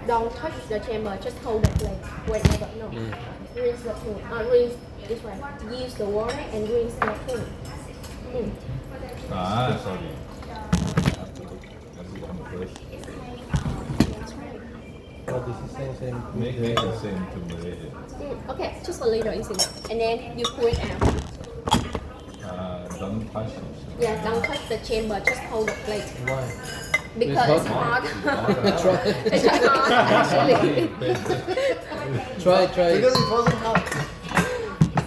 don't touch the chamber, just hold the plate whenever. No. Rinse the food. Rinse this one. Use the water and rinse the food. Sorry. Let's become first. That's right. Oh, this is same. Make the same to Malaysia. Okay, just a little is enough. And then you pull it out. Don't touch it. Yeah, don't touch the chamber, just hold the plate. Why? Because it's hot. Try. It's hot actually. Try. Because it wasn't hot.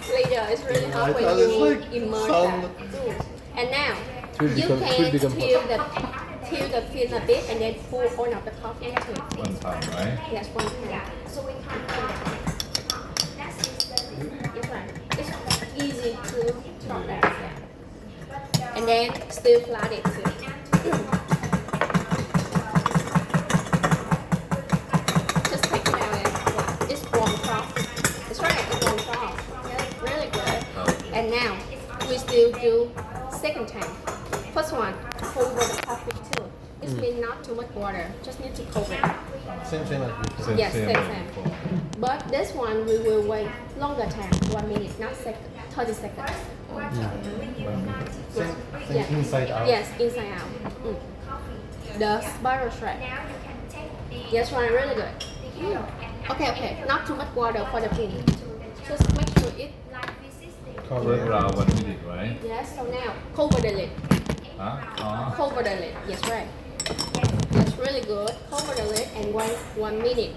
Later, it's really hot I when thought you it's like immerse some- that. And now, Should you become- can should become tilt the fin a bit and then pour one of the coffee into it. One time, right? Yes, one time. It's right. It's easy to chop that. Yeah. And then still flat it too. Just take it out and it's warm soft. It's right, it's warm soft. Yeah, really good. And now we still do second time. First one, cover the coffee too. This means not too much water, just need to cover it. Same like this. Yes, same. before. But this one we will wait longer time, 1 minute, not 30 seconds. Same Yeah. inside out. Yes, inside out. The spiral thread. Yes, one really good. Okay, not too much water for the bean. Just make sure it. Cover around 1 minute, right? Yes, so now cover the lid. Cover the lid. Yes, right. That's really good. Cover the lid and wait 1 minute.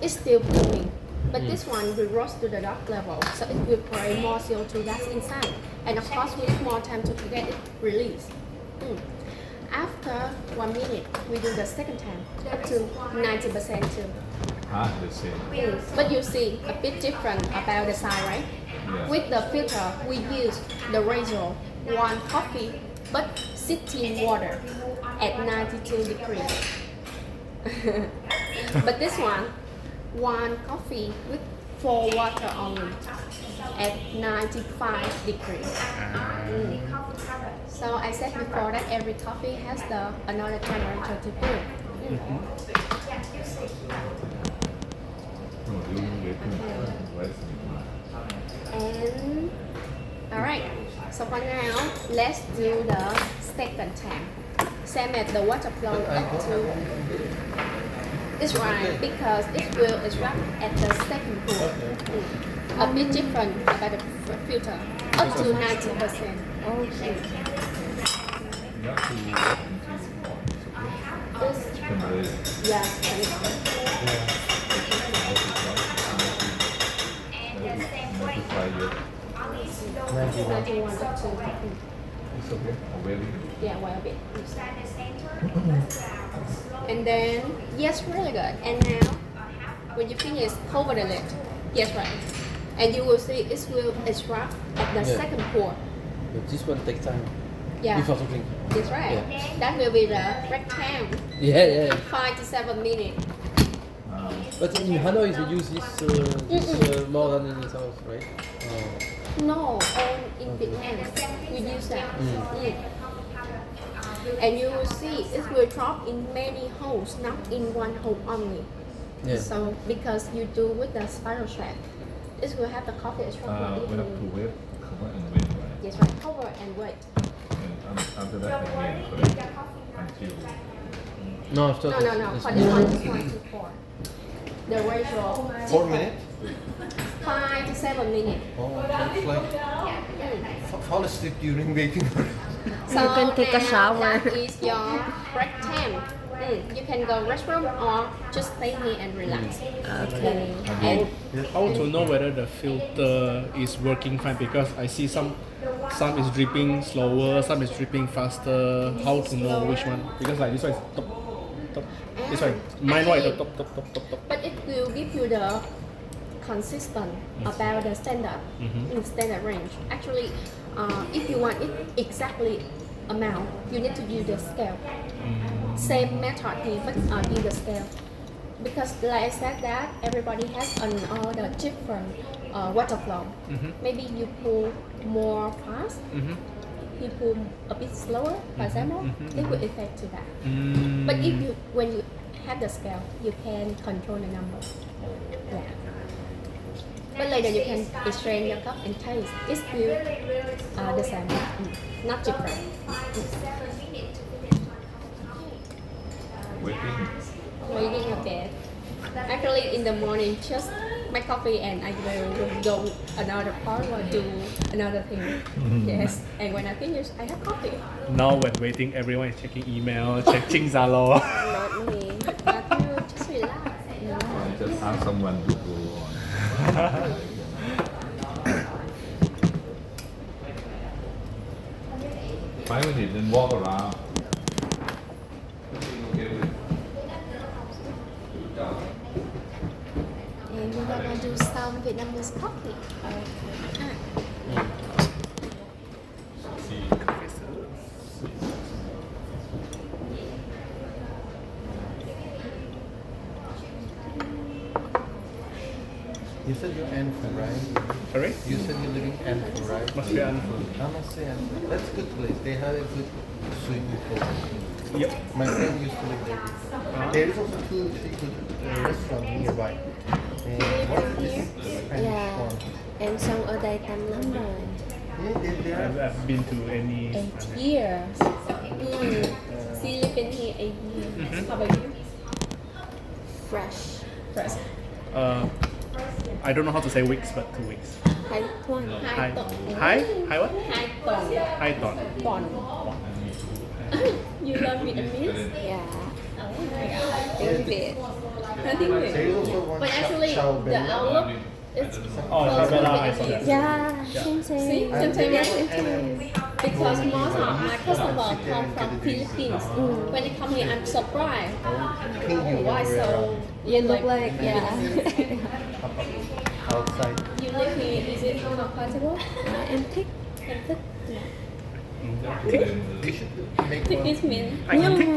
It's still cooking, but this one will roast to the dark level, so it will create more CO2 gas inside, and of course we need more time to get it released. After 1 minute, we do the second time up to 90% too. The same. But you see a bit different about the side, right? Yeah. With the filter, we use the ratio 1 coffee, but sitting water at 92 degrees. But this one, 1 coffee with 4 water only at 95 degrees. So I said before that every coffee has another temperature to brew. And alright, so for now, let's do the second time. Same as the water flow up to. It's right because it will extract at the second pour. A bit different about the filter, up to 90%. Okay. Yes. Yeah, well, a bit. And then, yes, really good. And now, when you finish, cover the lid. Yes, right. And you will see it will extract at the second pour. But this one takes time. Yeah. Before cooking. That's right. Yeah. That will be the rectangle. Yeah. 5 to 7 minutes. But in Hanoi they use this more than in the south, right? No, and in Vietnam, we use that. And you will see it will drop in many holes, not in one hole only. Yeah. So because you do with the spiral thread, it will have the coffee extract We have easily. to wait, cover and wait, right? Yes, right. Cover and wait. And after that again, correct? Until No, after No. this For this one, it's 1 to 4. The ratio. 4 minutes? 5 to 7 minutes. Oh, that's like fall asleep during waiting. So You can take a now shower. That is your break time. You can go restroom or just stay here and relax. Okay. And How to know whether the filter is working fine? Because I see some is dripping slower, some is dripping faster. How to know which one? Because like this one is top. This one, mine one is the top. but it will give you the consistent about the standard in standard range. Actually, if you want it exactly amount, you need to use the scale. Same method here, but use the scale. Because like I said that everybody has the different water flow. Maybe you pull more fast, you pull a bit slower, for example, it will affect to that. But if you when you have the scale, you can control the number. Yeah. But later you can exchange your cup and taste. It's still the same, not different. Waiting. Waiting, okay. Actually, in the morning, just make coffee and I will go another part or do another thing. Yes, and when I finish, I have coffee. Now when waiting, everyone is checking email, checking Zalo. Not me, but you just relax. Just ask someone to go on. Five minutes and walk around. And we're gonna do some Vietnamese coffee. You said you're Anfu, right? Sorry? You said you're living Anfu, right? Must be Anfu. I must say Anfu. That's a good place. They have a good swimming pool. Yep. My friend used to live there before. There is also two seafood restaurants nearby. And what is this Spanish Yeah. one? Em sống ở đây 8 năm rồi. Yeah, they are. I've been to any. 8 years. She lived in here 8 years. How about you? Fresh. Fresh. I don't know how to say weeks, but 2 weeks. Hai tuần. Hai. tuần. Hi? Hi what? 2 tuần. Hi Ton. Tuần. You learn Vietnamese? Yeah. Oh my god. Tiếng Việt. Nói tiếng Việt. There is also one But actually, Chao the Bella. outlook is Oh, close to Chabela, I saw Vietnamese. that. Yeah, same. See, same, And Because most of my customers come from Philippines. When they come here, I'm surprised. ping you Why over so? You look like outside. You live here. Is it comfortable? Em thích. Em thích. You should make Thích one. is mean. I can take